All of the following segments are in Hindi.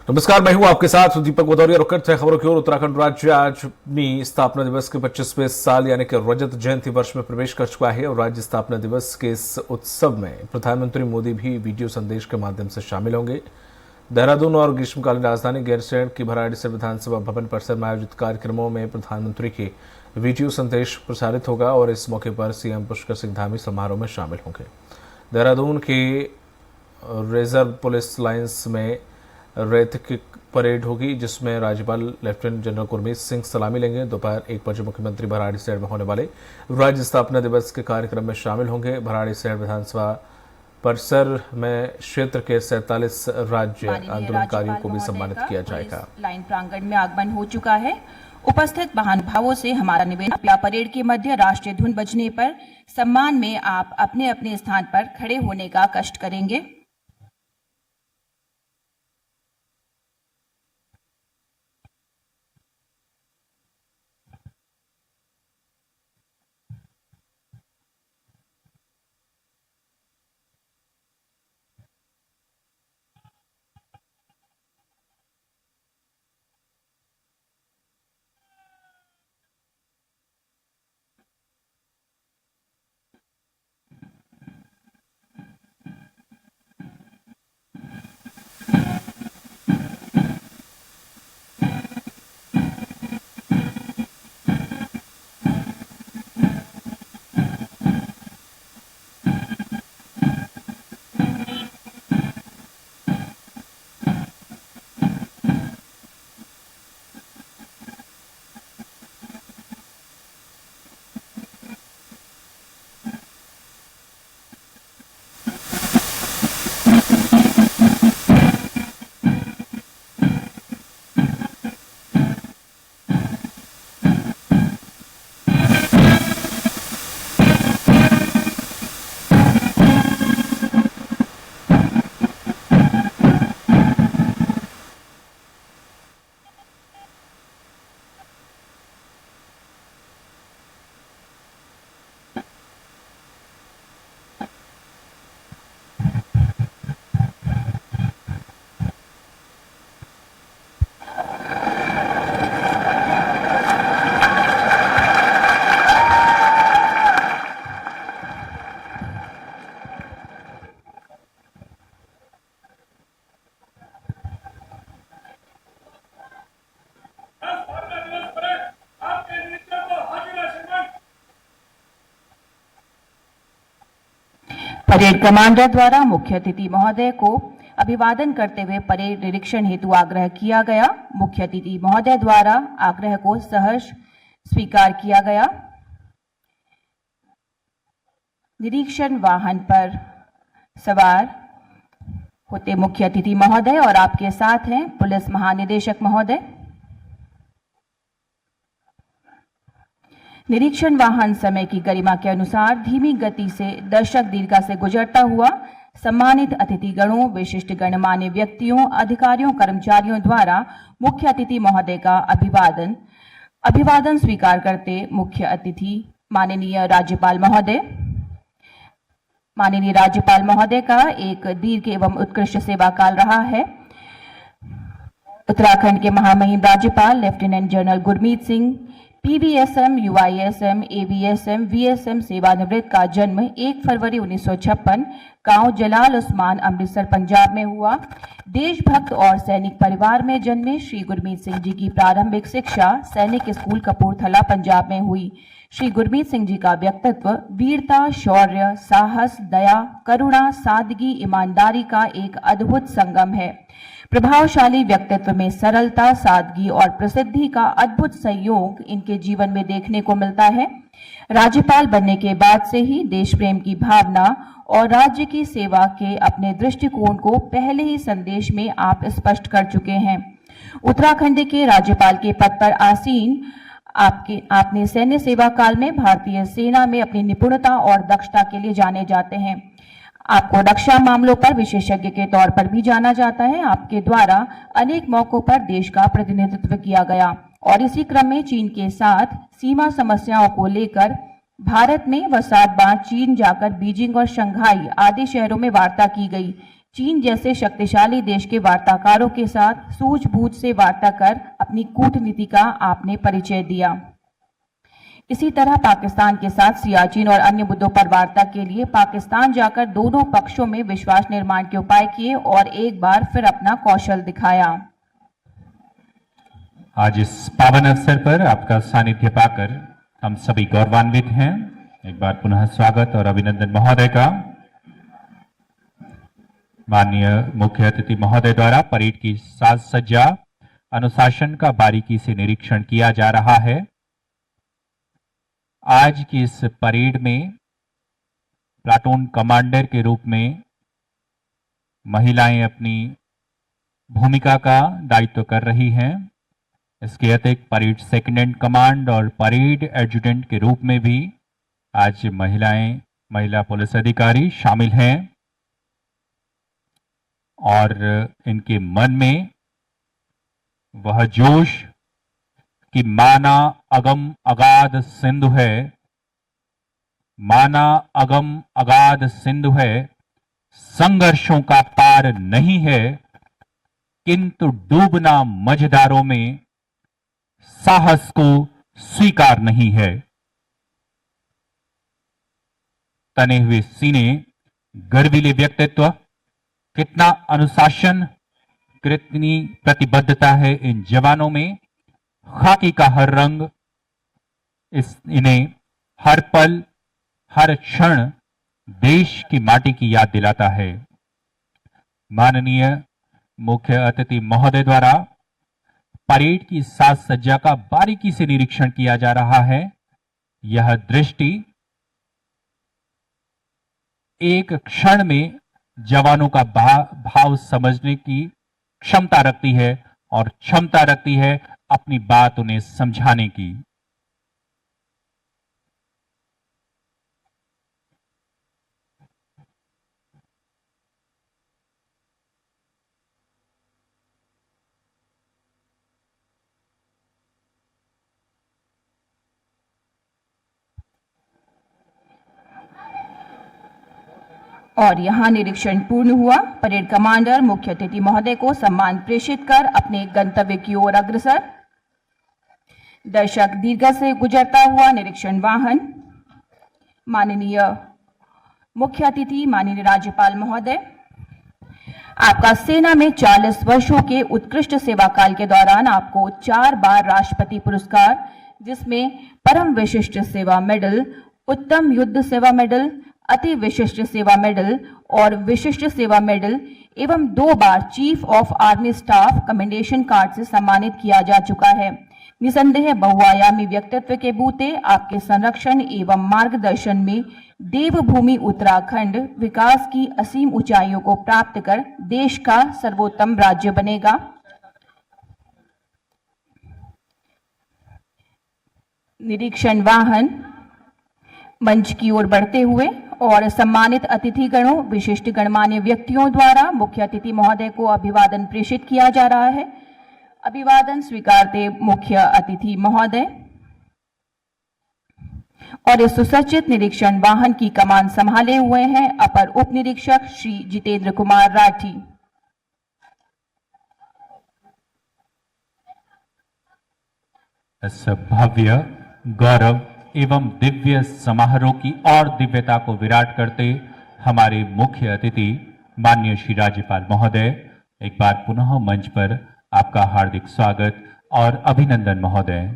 नमस्कार, मैं हूं आपके साथ दीपक भदौरिया। रुकत है खबरों की ओर। उत्तराखंड राज्य आज अपनी स्थापना दिवस के 25वें साल यानी कि रजत जयंती वर्ष में प्रवेश कर चुका है और राज्य स्थापना दिवस के इस उत्सव में प्रधानमंत्री मोदी भी वीडियो संदेश के माध्यम से शामिल होंगे। देहरादून और ग्रीष्मकालीन राजधानी गैरसैंण की भराड़ीसैंण विधानसभा भवन परिसर में आयोजित कार्यक्रमों में प्रधानमंत्री के वीडियो संदेश प्रसारित होगा और इस मौके पर सीएम पुष्कर सिंह धामी समारोह में शामिल होंगे। देहरादून के रिजर्व पुलिस लाइन्स में रैत की परेड होगी, जिसमें राज्यपाल लेफ्टिनेंट जनरल गुरमीत सिंह सलामी लेंगे। दोपहर 1 बजे मुख्यमंत्री भराड़ीसैंण में होने वाले राज्य स्थापना दिवस के कार्यक्रम में शामिल होंगे। भराड़ीसैंण विधानसभा परिसर में क्षेत्र के 47 राज्य आंदोलनकारियों को भी सम्मानित किया जाएगा। लाइन प्रांगण में आगमन हो चुका है। उपस्थित महानुभावों से हमारा निवेदन, परेड के मध्य राष्ट्रीय धुन बजने पर सम्मान में आप अपने अपने स्थान पर खड़े होने का कष्ट करेंगे। परेड कमांडर द्वारा मुख्य अतिथि महोदय को अभिवादन करते हुए परेड निरीक्षण हेतु आग्रह किया गया। मुख्य अतिथि महोदय द्वारा आग्रह को सहर्ष स्वीकार किया गया। निरीक्षण वाहन पर सवार होते मुख्य अतिथि महोदय और आपके साथ हैं पुलिस महानिदेशक महोदय। निरीक्षण वाहन समय की गरिमा के अनुसार धीमी गति से दर्शक दीर्घा से गुजरता हुआ सम्मानित अतिथिगणों, विशिष्ट गणमान्य व्यक्तियों, अधिकारियों, कर्मचारियों द्वारा मुख्य अतिथि महोदय का अभिवादन स्वीकार करते मुख्य अतिथि माननीय राज्यपाल महोदय का एक दीर्घ एवं उत्कृष्ट सेवा काल रहा है। उत्तराखंड के महामहिम राज्यपाल lieutenant general Gurmeet Singh PVSM, UISM, AVSM, VSM सेवानिवृत्त का जन्म 1 फरवरी 1956 गांव जलाल उस्मान, अमृतसर, पंजाब में हुआ। देशभक्त और सैनिक परिवार में जन्मे श्री गुरमीत सिंह जी की प्रारंभिक शिक्षा सैनिक स्कूल कपूरथला, पंजाब में हुई। श्री गुरमीत सिंह जी का व्यक्तित्व वीरता, शौर्य, साहस, दया, करुणा, सादगी, ईमानदारी का एक अद्भुत संगम है। प्रभावशाली व्यक्तित्व में सरलता, सादगी और प्रसिद्धि का अद्भुत संयोग इनके जीवन में देखने को मिलता है। राज्यपाल बनने के बाद से ही देश प्रेम की भावना और राज्य की सेवा के अपने दृष्टिकोण को पहले ही संदेश में आप स्पष्ट कर चुके हैं। उत्तराखंड के राज्यपाल के पद पर आसीन आपने सैन्य सेवा काल में भारतीय सेना में अपनी निपुणता और दक्षता के लिए जाने जाते हैं। आपको रक्षा मामलों पर विशेषज्ञ के तौर पर भी जाना जाता है। आपके द्वारा अनेक मौकों पर देश का प्रतिनिधित्व किया गया और इसी क्रम में चीन के साथ सीमा समस्याओं को लेकर भारत में व साथ चीन जाकर बीजिंग और शंघाई आदि शहरों में वार्ता की गई। चीन जैसे शक्तिशाली देश के वार्ताकारों के साथ सूझबूझ से वार्ता कर अपनी कूटनीति का आपने परिचय दिया। इसी तरह पाकिस्तान के साथ सियाचिन और अन्य मुद्दों पर वार्ता के लिए पाकिस्तान जाकर दोनों पक्षों में विश्वास निर्माण के उपाय किए और एक बार फिर अपना कौशल दिखाया। आज इस पावन अवसर पर आपका सानिध्य पाकर हम सभी गौरवान्वित हैं। एक बार पुनः स्वागत और अभिनंदन महोदय का। माननीय मुख्य अतिथि महोदय द्वारा परेड की साज सज्जा अनुशासन का बारीकी से निरीक्षण किया जा रहा है। आज की इस परेड में प्लाटून कमांडर के रूप में महिलाएं अपनी भूमिका का दायित्व कर रही हैं। इसके अतिरिक्त परेड सेकेंडेंट कमांड और परेड एडजुटेंट के रूप में भी आज महिला पुलिस अधिकारी शामिल हैं और इनके मन में वह जोश कि माना अगम अगाध सिंधु है, माना अगम अगाध सिंधु है, संघर्षों का पार नहीं है, किंतु डूबना मझधारों में साहस को स्वीकार नहीं है। तने हुए सीने, गर्वीले व्यक्तित्व, कितना अनुशासन, कितनी प्रतिबद्धता है इन जवानों में। खाकी का हर रंग इन्हें हर पल हर क्षण देश की माटी की याद दिलाता है। माननीय मुख्य अतिथि महोदय द्वारा परेड की साज सज्जा का बारीकी से निरीक्षण किया जा रहा है। यह दृष्टि एक क्षण में जवानों का भाव समझने की क्षमता रखती है और क्षमता रखती है अपनी बात उन्हें समझाने की। और यहाँ निरीक्षण पूर्ण हुआ। परेड कमांडर मुख्य अतिथि महोदय को सम्मान प्रेषित कर अपने गंतव्य की ओर अग्रसर। दर्शक दीर्घा से गुजरता हुआ निरीक्षण वाहन। माननीय मुख्य अतिथि माननीय राज्यपाल महोदय, आपका सेना में 40 वर्षों के उत्कृष्ट सेवा काल के दौरान आपको 4 बार राष्ट्रपति पुरस्कार, जिसमें परम विशिष्ट सेवा मेडल, उत्तम युद्ध सेवा मेडल, अति विशिष्ट सेवा मेडल और विशिष्ट सेवा मेडल एवं 2 बार chief of army staff commendation card से सम्मानित किया जा चुका है। निसंदेह बहुआयामी व्यक्तित्व के बूते आपके संरक्षण एवं मार्गदर्शन में देवभूमि उत्तराखंड विकास की असीम ऊंचाइयों को प्राप्त कर देश का सर्वोत्तम राज्य बनेगा। निरीक्षण वाहन मंच की ओर बढ़ते हुए और सम्मानित अतिथिगणों, विशिष्ट गणमान्य व्यक्तियों द्वारा मुख्य अतिथि महोदय को अभिवादन प्रेषित किया जा रहा है। अभिवादन स्वीकारते मुख्य अतिथि महोदय। और इस सुसज्जित निरीक्षण वाहन की कमान संभाले हुए हैं अपर उप निरीक्षक श्री जितेंद्र कुमार राठी। इस भव्य, गौरव एवं दिव्य समारोह की और दिव्यता को विराट करते हमारे मुख्य अतिथि माननीय श्री राज्यपाल महोदय, एक बार पुनः मंच पर आपका हार्दिक स्वागत और अभिनंदन महोदय।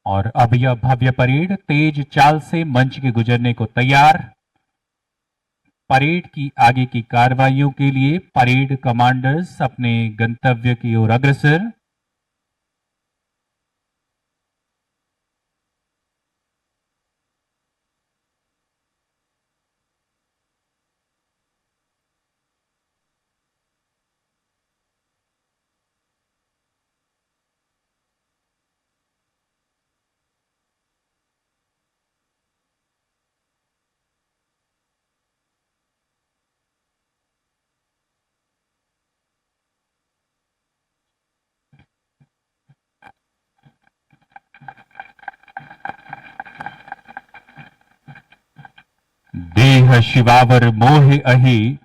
और अब यह भव्य परेड तेज चाल से मंच के गुजरने को तैयार। परेड की आगे की कार्रवाइयों के लिए परेड कमांडर्स अपने गंतव्य की ओर अग्रसर। देह शिवावर मोहे अहि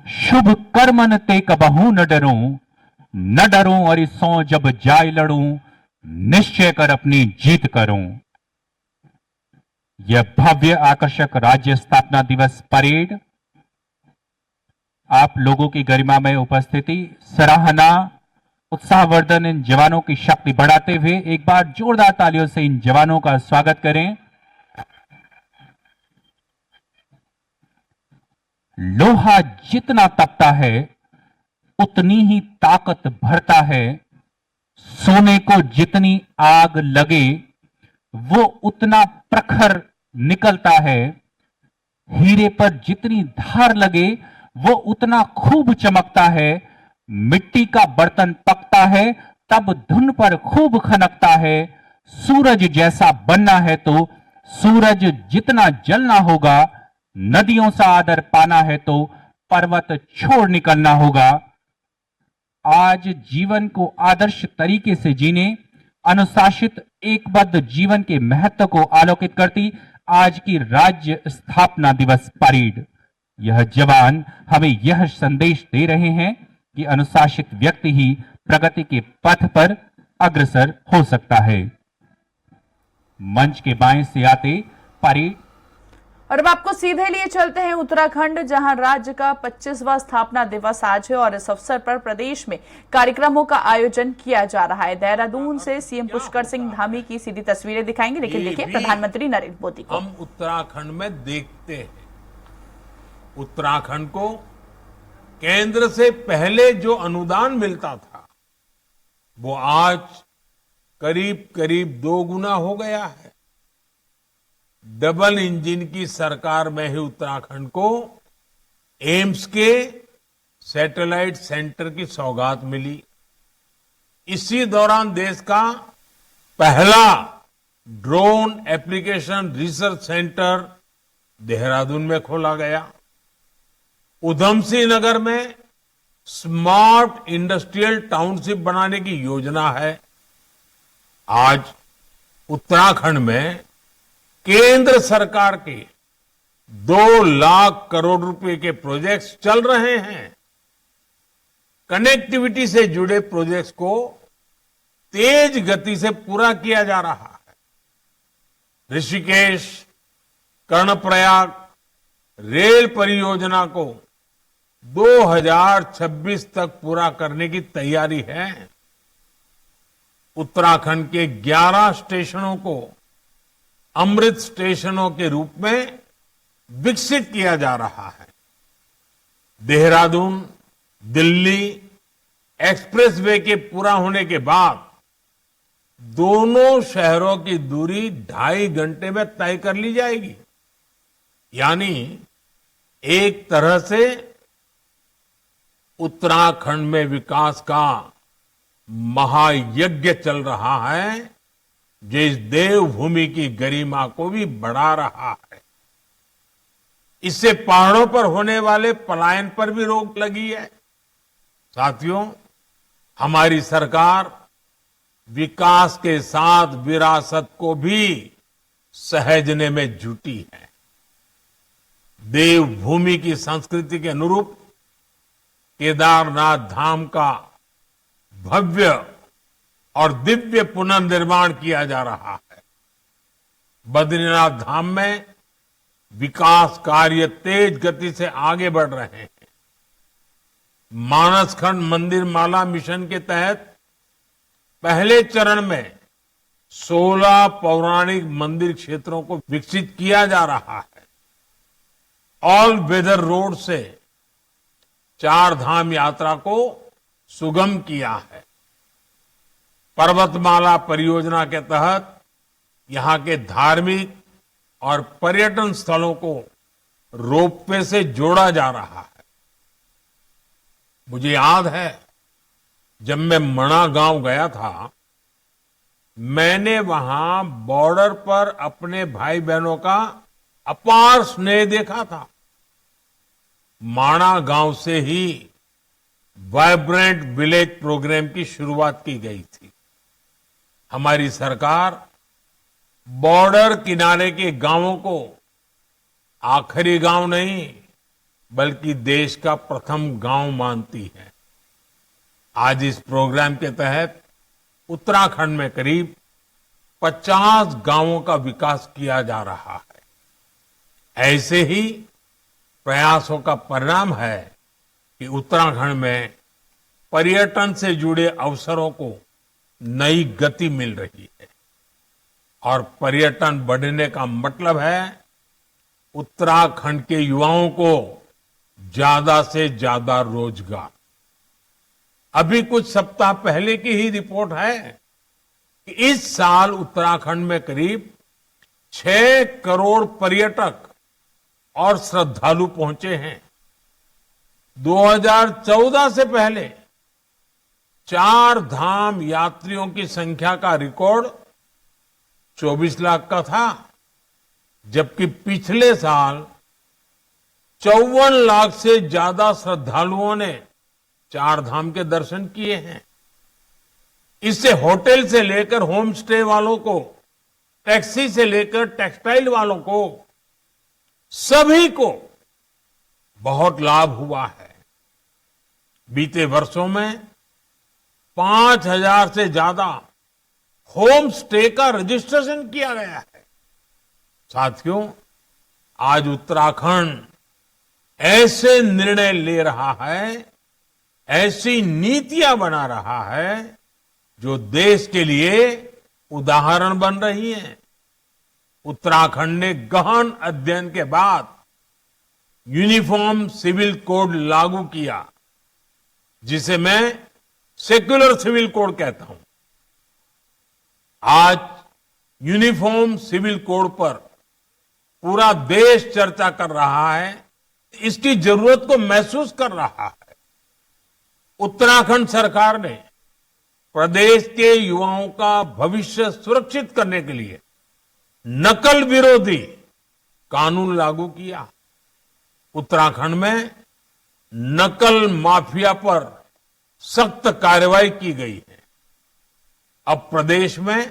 शुभ कर्मन ते कबहू न डरूं और सो जब जाय लड़ूं निश्चय कर अपनी जीत करूं। यह भव्य आकर्षक राज्य स्थापना दिवस परेड आप लोगों की गरिमामय उपस्थिति, सराहना, उत्साहवर्धन इन जवानों की शक्ति बढ़ाते हुए एक बार जोरदार तालियों से इन जवानों का स्वागत करें। लोहा जितना तपता है उतनी ही ताकत भरता है। सोने को जितनी आग लगे वो उतना प्रखर निकलता है। हीरे पर जितनी धार लगे वो उतना खूब चमकता है। मिट्टी का बर्तन पकता है तब धुन पर खूब खनकता है। सूरज जैसा बनना है तो सूरज जितना जलना होगा, नदियों सा आदर पाना है तो पर्वत छोड़ निकलना होगा। आज जीवन को आदर्श तरीके से जीने, अनुशासित एकबद्ध जीवन के महत्व को आलोकित करती आज की राज्य स्थापना दिवस परेड। यह जवान हमें यह संदेश दे रहे हैं कि अनुशासित व्यक्ति ही प्रगति के पथ पर अग्रसर हो सकता है। मंच के बाएं से आते परेड। और अब आपको सीधे लिए चलते हैं उत्तराखंड, जहां राज्य का 25वां स्थापना दिवस आज है और इस अवसर पर प्रदेश में कार्यक्रमों का आयोजन किया जा रहा है। देहरादून से सीएम पुष्कर सिंह धामी की सीधी तस्वीरें दिखाएंगे, लेकिन देखिए प्रधानमंत्री नरेंद्र मोदी को। हम उत्तराखंड में देखते हैं, उत्तराखंड को केंद्र से पहले जो अनुदान मिलता था वो आज करीब करीब 2 गुना हो गया है। डबल इंजन की सरकार में ही उत्तराखंड को एम्स के सैटेलाइट सेंटर की सौगात मिली। इसी दौरान देश का पहला drone application research centre Dehradun में खोला गया। उधम सिंह नगर में स्मार्ट इंडस्ट्रियल टाउनशिप बनाने की योजना है। आज उत्तराखंड में केंद्र सरकार के 2 लाख करोड़ रुपए के प्रोजेक्ट्स चल रहे हैं। कनेक्टिविटी से जुड़े प्रोजेक्ट्स को तेज गति से पूरा किया जा रहा है। ऋषिकेश कर्णप्रयाग रेल परियोजना को 2026 तक पूरा करने की तैयारी है। उत्तराखंड के 11 स्टेशनों को अमृत स्टेशनों के रूप में विकसित किया जा रहा है। देहरादून दिल्ली एक्सप्रेसवे के पूरा होने के बाद दोनों शहरों की दूरी 2.5 घंटे में तय कर ली जाएगी। यानी एक तरह से उत्तराखंड में विकास का महायज्ञ चल रहा है, जो इस देवभूमि की गरिमा को भी बढ़ा रहा है। इससे पहाड़ों पर होने वाले पलायन पर भी रोक लगी है। साथियों, हमारी सरकार विकास के साथ विरासत को भी सहेजने में जुटी है। देवभूमि की संस्कृति के अनुरूप केदारनाथ धाम का भव्य और दिव्य पुनर्निर्माण किया जा रहा है। बद्रीनाथ धाम में विकास कार्य तेज गति से आगे बढ़ रहे हैं। मानसखंड मंदिर माला मिशन के तहत पहले चरण में 16 पौराणिक मंदिर क्षेत्रों को विकसित किया जा रहा है। ऑल वेदर रोड से 4 धाम यात्रा को सुगम किया है। पर्वतमाला परियोजना के तहत यहां के धार्मिक और पर्यटन स्थलों को रोपवे से जोड़ा जा रहा है। मुझे याद है, जब मैं मणा गांव गया था, मैंने वहां बॉर्डर पर अपने भाई बहनों का अपार स्नेह देखा था। माणा गांव से ही वाइब्रेंट विलेज प्रोग्राम की शुरुआत की गई थी। हमारी सरकार बॉर्डर किनारे के गांवों को आखिरी गांव नहीं, बल्कि देश का प्रथम गांव मानती है। आज इस प्रोग्राम के तहत उत्तराखंड में करीब 50 गांवों का विकास किया जा रहा है। ऐसे ही प्रयासों का परिणाम है कि उत्तराखंड में पर्यटन से जुड़े अवसरों को नई गति मिल रही है। और पर्यटन बढ़ने का मतलब है उत्तराखंड के युवाओं को ज्यादा से ज्यादा रोजगार। अभी कुछ सप्ताह पहले की ही रिपोर्ट है कि इस साल उत्तराखंड में करीब 6 करोड़ पर्यटक और श्रद्धालु पहुंचे हैं। 2014 से पहले 4 धाम यात्रियों की संख्या का रिकॉर्ड 24 लाख का था, जबकि पिछले साल 54 लाख से ज्यादा श्रद्धालुओं ने 4 धाम के दर्शन किए हैं। इससे होटल से लेकर होम स्टे वालों को, टैक्सी से लेकर टेक्सटाइल वालों को, सभी को बहुत लाभ हुआ है। बीते वर्षों में 5,000 से ज्यादा होम स्टे का रजिस्ट्रेशन किया गया है। साथियों, आज उत्तराखंड ऐसे निर्णय ले रहा है, ऐसी नीतियां बना रहा है जो देश के लिए उदाहरण बन रही हैं। उत्तराखंड ने गहन अध्ययन के बाद यूनिफॉर्म सिविल कोड लागू किया, जिसे मैं सेक्युलर सिविल कोड कहता हूं। आज यूनिफॉर्म सिविल कोड पर पूरा देश चर्चा कर रहा है, इसकी जरूरत को महसूस कर रहा है। उत्तराखंड सरकार ने प्रदेश के युवाओं का भविष्य सुरक्षित करने के लिए नकल विरोधी कानून लागू किया। उत्तराखंड में नकल माफिया पर सख्त कार्रवाई की गई है। अब प्रदेश में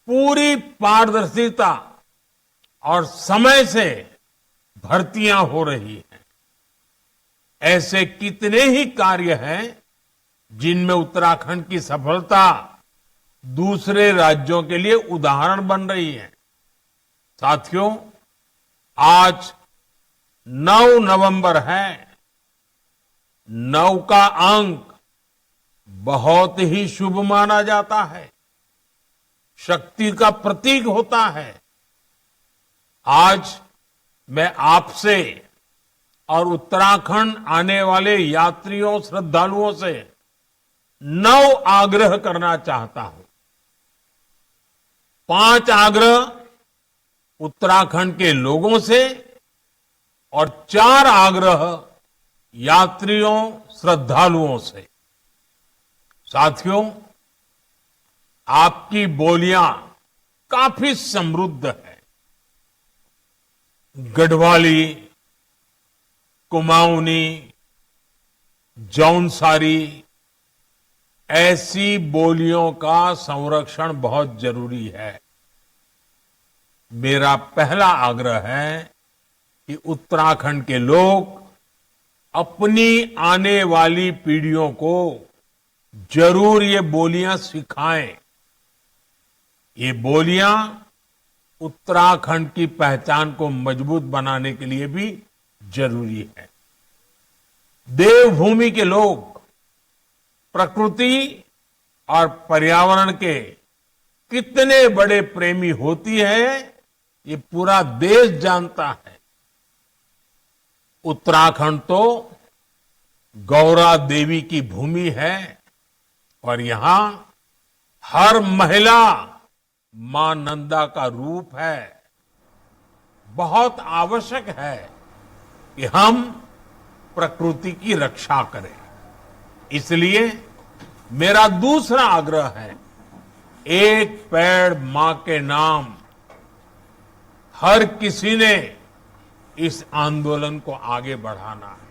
पूरी पारदर्शिता और समय से भर्तियां हो रही हैं। ऐसे कितने ही कार्य हैं जिनमें उत्तराखंड की सफलता दूसरे राज्यों के लिए उदाहरण बन रही है। साथियों, आज 9 नवंबर है। 9 का अंक बहुत ही शुभ माना जाता है, शक्ति का प्रतीक होता है। आज मैं आपसे और उत्तराखंड आने वाले यात्रियों, श्रद्धालुओं से 9 आग्रह करना चाहता हूं। 5 आग्रह उत्तराखंड के लोगों से और 4 आग्रह यात्रियों, श्रद्धालुओं से। साथियों, आपकी बोलियां काफी समृद्ध है। गढ़वाली, कुमाऊनी, जौनसारी, ऐसी बोलियों का संरक्षण बहुत जरूरी है। मेरा पहला आग्रह है कि उत्तराखंड के लोग अपनी आने वाली पीढ़ियों को जरूर ये बोलियां सिखाएं। ये बोलियां उत्तराखंड की पहचान को मजबूत बनाने के लिए भी जरूरी है। देवभूमि के लोग प्रकृति और पर्यावरण के कितने बड़े प्रेमी होती है ये पूरा देश जानता है। उत्तराखंड तो गौरा देवी की भूमि है और यहां हर महिला मां नंदा का रूप है। बहुत आवश्यक है कि हम प्रकृति की रक्षा करें। इसलिए मेरा दूसरा आग्रह है, एक पेड़ मां के नाम। हर किसी ने इस आंदोलन को आगे बढ़ाना है।